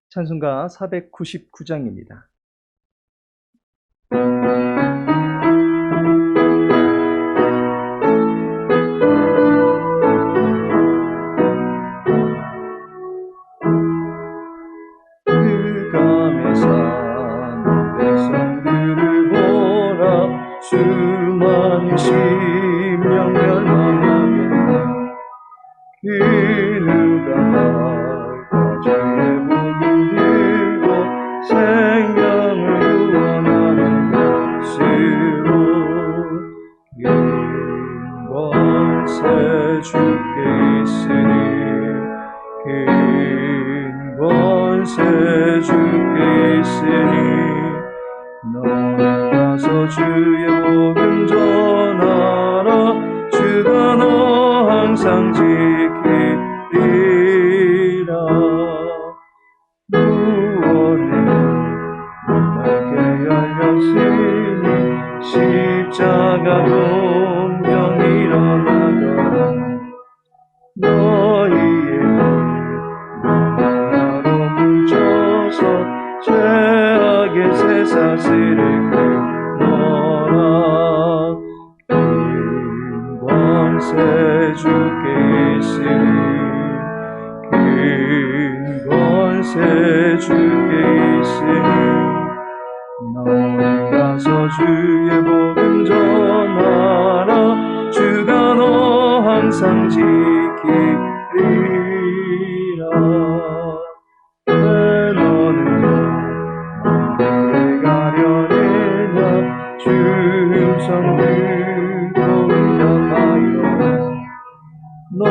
찬송가 499장입니다. 흑암에 사는 백성들을 보라. 수많은 심령 멸망하겠네. 그 누가 나을까. 주의 복음 들고 생명을 구원하는 것으로 근권세 주께 있으니 근권세 주께 있으니 너는 가서 주의 복음 전하라. 주가 너 항상 지키리라. 구원의 넓게 열렸으니 십자가 공경 일어나거라. 너희의 나로 뭉쳐서 죄악의 쇠사슬을 끊어라. 근권세 주께 있으니 근권세 주께 있으니 너는 가서 주의 복음 전하라. 주가 너 항상 지키리라. 왜 너는 너를 가려내냐. 주 음성 듣고 응답하여 널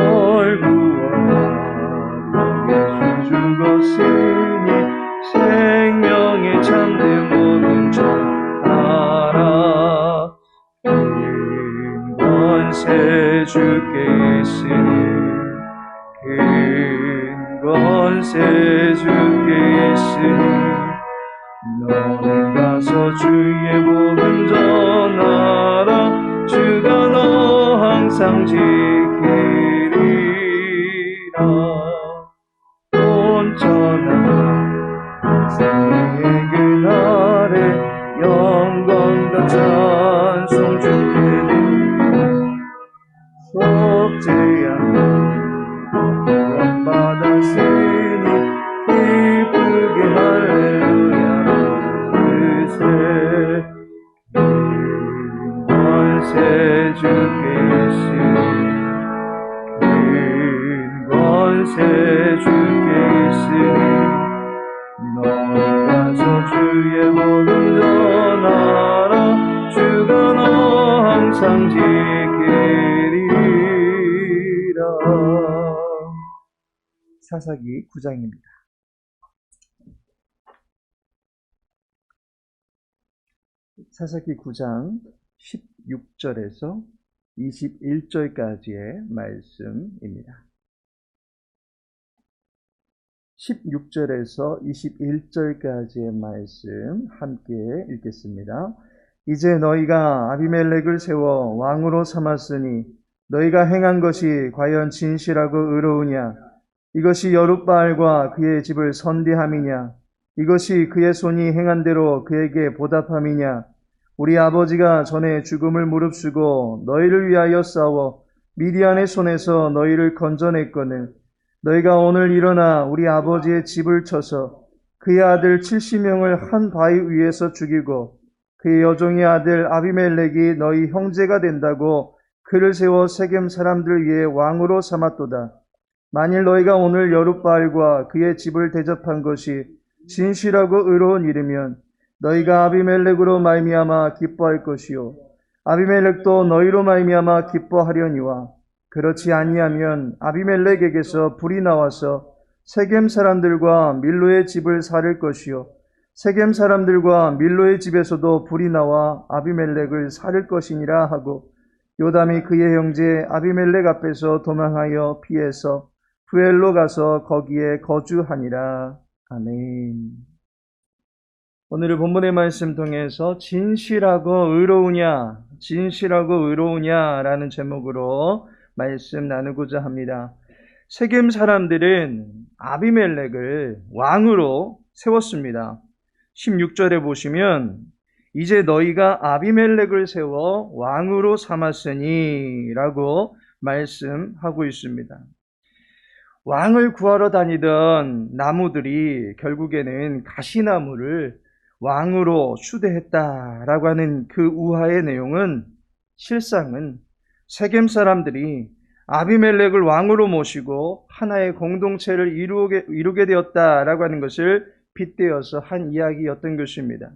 구원하려 예수 죽었으니 생명의 참된 복음 전하라. 근권세 주께 있으니 근권세 주께 있으니 너는 가서 주의 복음 전하라. 주가 너 항상 지키리라. 온전한 생애의 그날에 영광과 찬송 주께 드리리. 속죄한 구원받았으니 기쁘게 할렐루야 부르세. 근권세 주께 있으니 근권세 주께 있으니 너는 가서 주의 복음 전하라. 주가 너 항상 지키리라. 사사기 9장입니다. 사사기 9장 16절에서 21절까지의 말씀입니다. 16절에서 21절까지의 말씀 함께 읽겠습니다. 이제 너희가 아비멜렉을 세워 왕으로 삼았으니 너희가 행한 것이 과연 진실하고 의로우냐. 이것이 여룻바알과 그의 집을 선대함이냐. 이것이 그의 손이 행한 대로 그에게 보답함이냐. 우리 아버지가 전에 죽음을 무릅쓰고 너희를 위하여 싸워 미디안의 손에서 너희를 건져냈거늘 너희가 오늘 일어나 우리 아버지의 집을 쳐서 그의 아들 70명을 한 바위 위에서 죽이고 그의 여종의 아들 아비멜렉이 너희 형제가 된다고 그를 세워 세겜 사람들 위에 왕으로 삼았도다. 만일 너희가 오늘 여룻바알과 그의 집을 대접한 것이 진실하고 의로운 일이면 너희가 아비멜렉으로 말미암아 기뻐할 것이요 아비멜렉도 너희로 말미암아 기뻐하려니와 그렇지 아니하면 아비멜렉에게서 불이 나와서 세겜 사람들과 밀로의 집을 살릴 것이요 세겜 사람들과 밀로의 집에서도 불이 나와 아비멜렉을 살릴 것이니라 하고 요담이 그의 형제 아비멜렉 앞에서 도망하여 피해서 부엘로 가서 거기에 거주하니라. 아멘. 오늘의 본문의 말씀 통해서 진실하고 의로우냐라는 제목으로 말씀 나누고자 합니다. 세겜 사람들은 아비멜렉을 왕으로 세웠습니다. 16절에 보시면 이제 너희가 아비멜렉을 세워 왕으로 삼았으니 라고 말씀하고 있습니다. 왕을 구하러 다니던 나무들이 결국에는 가시나무를 왕으로 추대했다라고 하는 그 우화의 내용은 실상은 세겜 사람들이 아비멜렉을 왕으로 모시고 하나의 공동체를 이루게 되었다라고 하는 것을 빗대어서 한 이야기였던 것입니다.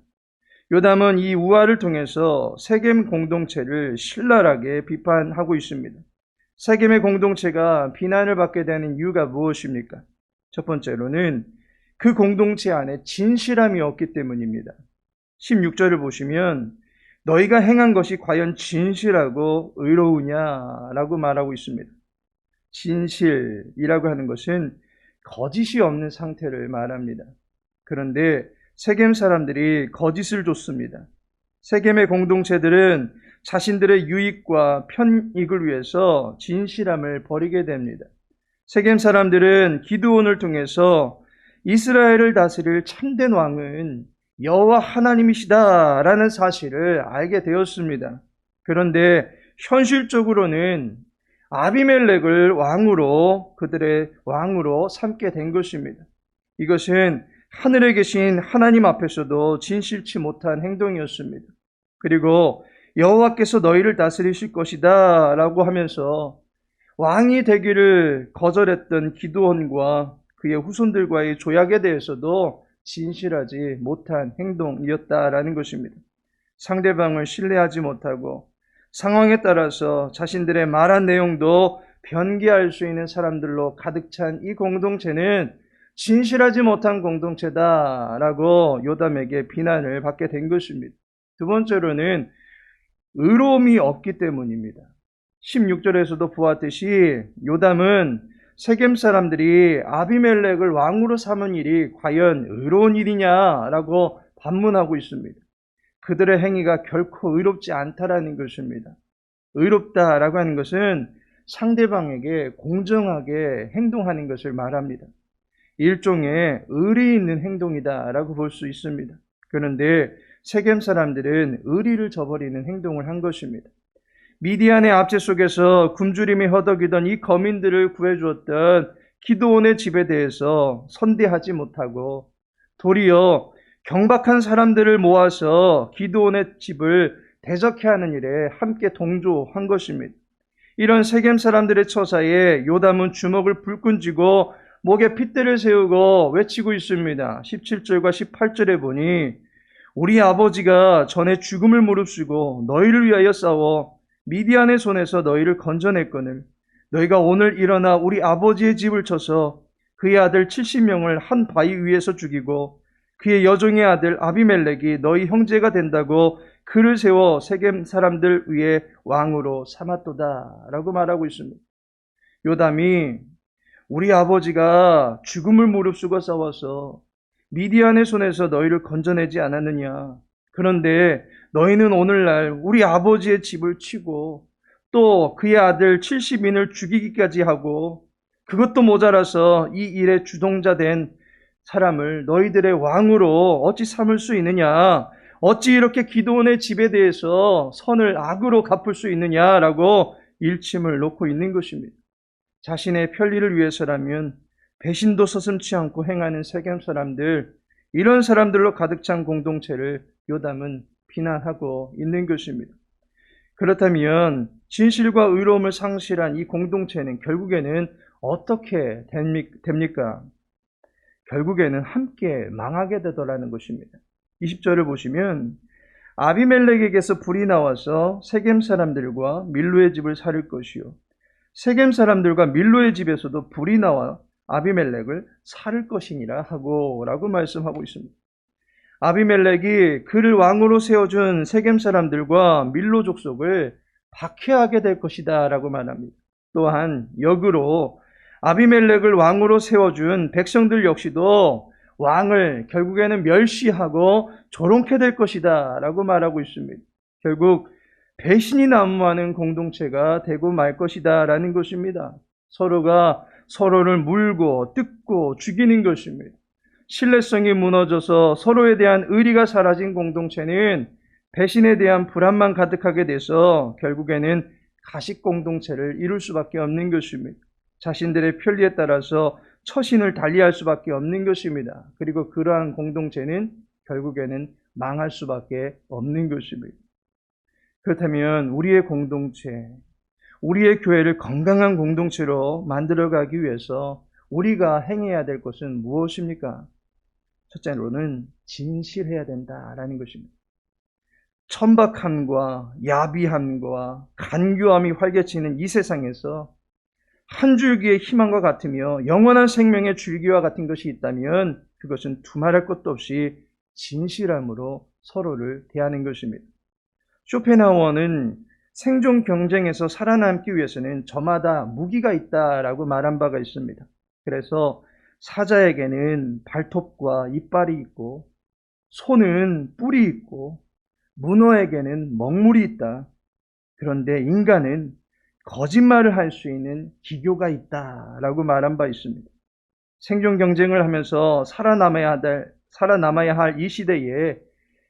요담은 이 우화를 통해서 세겜 공동체를 신랄하게 비판하고 있습니다. 세겜의 공동체가 비난을 받게 되는 이유가 무엇입니까? 첫 번째로는 그 공동체 안에 진실함이 없기 때문입니다. 16절을 보시면 너희가 행한 것이 과연 진실하고 의로우냐라고 말하고 있습니다. 진실이라고 하는 것은 거짓이 없는 상태를 말합니다. 그런데 세겜 사람들이 거짓을 줬습니다. 세겜의 공동체들은 자신들의 유익과 편익을 위해서 진실함을 버리게 됩니다. 세겜 사람들은 기드온을 통해서 이스라엘을 다스릴 참된 왕은 여호와 하나님이시다라는 사실을 알게 되었습니다. 그런데 현실적으로는 아비멜렉을 그들의 왕으로 삼게 된 것입니다. 이것은 하늘에 계신 하나님 앞에서도 진실치 못한 행동이었습니다. 그리고 여호와께서 너희를 다스리실 것이다 라고 하면서 왕이 되기를 거절했던 기드온과 그의 후손들과의 조약에 대해서도 진실하지 못한 행동이었다라는 것입니다. 상대방을 신뢰하지 못하고 상황에 따라서 자신들의 말한 내용도 변개할 수 있는 사람들로 가득 찬 이 공동체는 진실하지 못한 공동체다라고 요담에게 비난을 받게 된 것입니다. 두 번째로는 의로움이 없기 때문입니다. 16절에서도 보았듯이 요담은 세겜 사람들이 아비멜렉을 왕으로 삼은 일이 과연 의로운 일이냐라고 반문하고 있습니다. 그들의 행위가 결코 의롭지 않다라는 것입니다. 의롭다라고 하는 것은 상대방에게 공정하게 행동하는 것을 말합니다. 일종의 의리 있는 행동이다라고 볼 수 있습니다. 그런데 세겜 사람들은 의리를 저버리는 행동을 한 것입니다. 미디안의 압제 속에서 굶주림이 허덕이던 이 거민들을 구해주었던 기드온의 집에 대해서 선대하지 못하고 도리어 경박한 사람들을 모아서 기드온의 집을 대적해 하는 일에 함께 동조한 것입니다. 이런 세겜 사람들의 처사에 요담은 주먹을 불끈 쥐고 목에 핏대를 세우고 외치고 있습니다. 17절과 18절에 보니 우리 아버지가 전에 죽음을 무릅쓰고 너희를 위하여 싸워 미디안의 손에서 너희를 건져냈거늘 너희가 오늘 일어나 우리 아버지의 집을 쳐서 그의 아들 70명을 한 바위 위에서 죽이고 그의 여종의 아들 아비멜렉이 너희 형제가 된다고 그를 세워 세겜 사람들 위에 왕으로 삼았도다 라고 말하고 있습니다. 요담이 우리 아버지가 죽음을 무릅쓰고 싸워서 미디안의 손에서 너희를 건져내지 않았느냐. 그런데 너희는 오늘날 우리 아버지의 집을 치고 또 그의 아들 70인을 죽이기까지 하고 그것도 모자라서 이 일의 주동자 된 사람을 너희들의 왕으로 어찌 삼을 수 있느냐. 어찌 이렇게 기드온의 집에 대해서 선을 악으로 갚을 수 있느냐라고 일침을 놓고 있는 것입니다. 자신의 편리를 위해서라면 배신도 서슴지 않고 행하는 세겜 사람들, 이런 사람들로 가득 찬 공동체를 요담은 비난하고 있는 것입니다. 그렇다면 진실과 의로움을 상실한 이 공동체는 결국에는 어떻게 됩니까? 결국에는 함께 망하게 되더라는 것입니다. 20절을 보시면 아비멜렉에게서 불이 나와서 세겜 사람들과 밀로의 집을 살릴 것이요 세겜 사람들과 밀로의 집에서도 불이 나와 아비멜렉을 살릴 것이니라 하고 라고 말씀하고 있습니다. 아비멜렉이 그를 왕으로 세워준 세겜 사람들과 밀로 족속을 박해하게 될 것이다 라고 말합니다. 또한 역으로 아비멜렉을 왕으로 세워준 백성들 역시도 왕을 결국에는 멸시하고 조롱케 될 것이다 라고 말하고 있습니다. 결국 배신이 난무하는 공동체가 되고 말 것이다 라는 것입니다. 서로가 서로를 물고 뜯고 죽이는 것입니다. 신뢰성이 무너져서 서로에 대한 의리가 사라진 공동체는 배신에 대한 불안만 가득하게 돼서 결국에는 가식 공동체를 이룰 수밖에 없는 것입니다. 자신들의 편리에 따라서 처신을 달리할 수밖에 없는 것입니다. 그리고 그러한 공동체는 결국에는 망할 수밖에 없는 것입니다. 그렇다면 우리의 공동체, 우리의 교회를 건강한 공동체로 만들어가기 위해서 우리가 행해야 될 것은 무엇입니까? 첫째로는 진실해야 된다라는 것입니다. 천박함과 야비함과 간교함이 활개치는 이 세상에서 한 줄기의 희망과 같으며 영원한 생명의 줄기와 같은 것이 있다면 그것은 두말할 것도 없이 진실함으로 서로를 대하는 것입니다. 쇼펜하우어는 생존 경쟁에서 살아남기 위해서는 저마다 무기가 있다라고 말한 바가 있습니다. 그래서 사자에게는 발톱과 이빨이 있고 소는 뿔이 있고 문어에게는 먹물이 있다. 그런데 인간은 거짓말을 할 수 있는 기교가 있다라고 말한 바 있습니다. 생존 경쟁을 하면서 살아남아야 할 이 시대에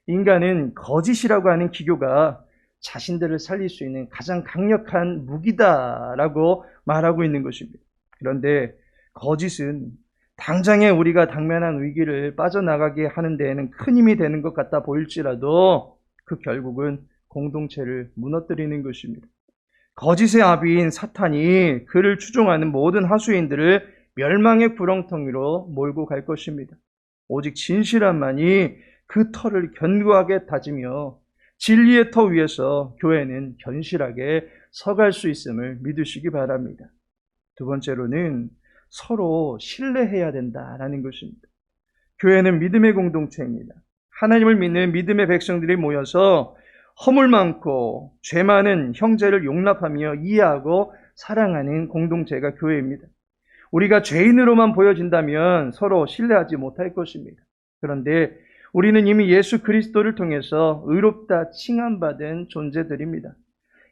인간은 거짓이라고 하는 기교가 자신들을 살릴 수 있는 가장 강력한 무기다라고 말하고 있는 것입니다. 그런데 거짓은 당장에 우리가 당면한 위기를 빠져나가게 하는 데에는 큰 힘이 되는 것 같아 보일지라도 그 결국은 공동체를 무너뜨리는 것입니다. 거짓의 아비인 사탄이 그를 추종하는 모든 하수인들을 멸망의 구렁텅이로 몰고 갈 것입니다. 오직 진실함만이 그 터를 견고하게 다지며 진리의 터 위에서 교회는 견실하게 서갈 수 있음을 믿으시기 바랍니다. 두 번째로는 서로 신뢰해야 된다라는 것입니다. 교회는 믿음의 공동체입니다. 하나님을 믿는 믿음의 백성들이 모여서 허물 많고 죄 많은 형제를 용납하며 이해하고 사랑하는 공동체가 교회입니다. 우리가 죄인으로만 보여진다면 서로 신뢰하지 못할 것입니다. 그런데 우리는 이미 예수 그리스도를 통해서 의롭다 칭함받은 존재들입니다.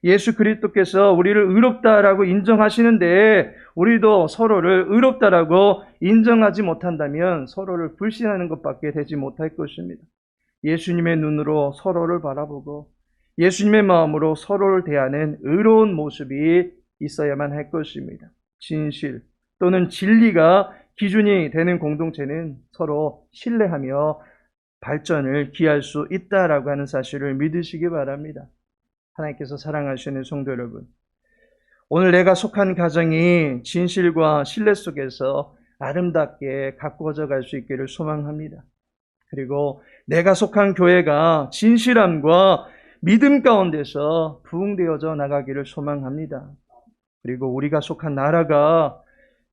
예수 그리스도께서 우리를 의롭다라고 인정하시는데 우리도 서로를 의롭다라고 인정하지 못한다면 서로를 불신하는 것밖에 되지 못할 것입니다. 예수님의 눈으로 서로를 바라보고 예수님의 마음으로 서로를 대하는 의로운 모습이 있어야만 할 것입니다. 진실 또는 진리가 기준이 되는 공동체는 서로 신뢰하며 발전을 기할 수 있다라고 하는 사실을 믿으시기 바랍니다. 하나님께서 사랑하시는 성도 여러분, 오늘 내가 속한 가정이 진실과 신뢰 속에서 아름답게 가꾸어져 갈 수 있기를 소망합니다. 그리고 내가 속한 교회가 진실함과 믿음 가운데서 부흥되어져 나가기를 소망합니다. 그리고 우리가 속한 나라가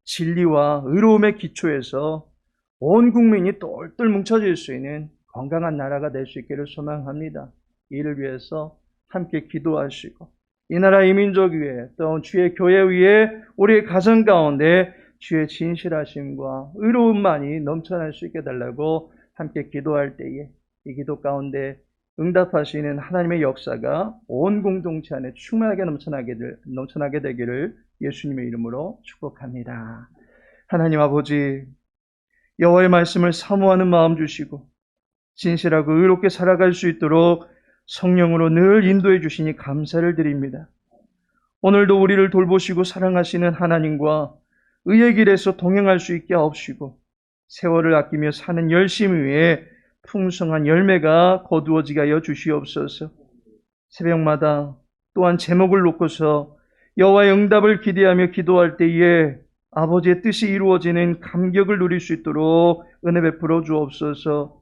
진리와 의로움의 기초에서 온 국민이 똘똘 뭉쳐질 수 있는 건강한 나라가 될 수 있기를 소망합니다. 이를 위해서 함께 기도하시고 이 나라 이 민족 위에 또 주의 교회 위에 우리의 가정 가운데 주의 진실하심과 의로움만이 넘쳐날 수 있게 달라고 함께 기도할 때에 이 기도 가운데 응답하시는 하나님의 역사가 온 공동체 안에 충만하게 넘쳐나게 되기를 예수님의 이름으로 축복합니다. 하나님 아버지, 여호와의 말씀을 사모하는 마음 주시고 진실하고 의롭게 살아갈 수 있도록 성령으로 늘 인도해 주시니 감사를 드립니다. 오늘도 우리를 돌보시고 사랑하시는 하나님과 의의 길에서 동행할 수 있게 하옵시고 세월을 아끼며 사는 열심 위에 풍성한 열매가 거두어지게 하여 주시옵소서. 새벽마다 또한 제목을 놓고서 여호와의 응답을 기대하며 기도할 때에 아버지의 뜻이 이루어지는 감격을 누릴 수 있도록 은혜 베풀어 주옵소서.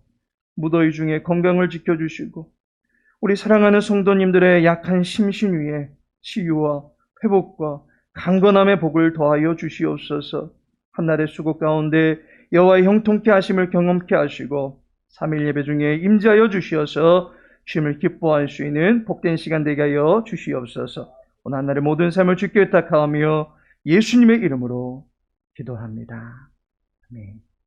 무더위 중에 건강을 지켜주시고 우리 사랑하는 성도님들의 약한 심신 위에 치유와 회복과 강건함의 복을 더하여 주시옵소서. 한날의 수고 가운데 여호와의 형통케 하심을 경험케 하시고 3일 예배 중에 임재하여 주시어서 쉼을 기뻐할 수 있는 복된 시간 되게 하여 주시옵소서. 오늘 한날의 모든 삶을 주께 의탁하며 예수님의 이름으로 기도합니다. 아멘.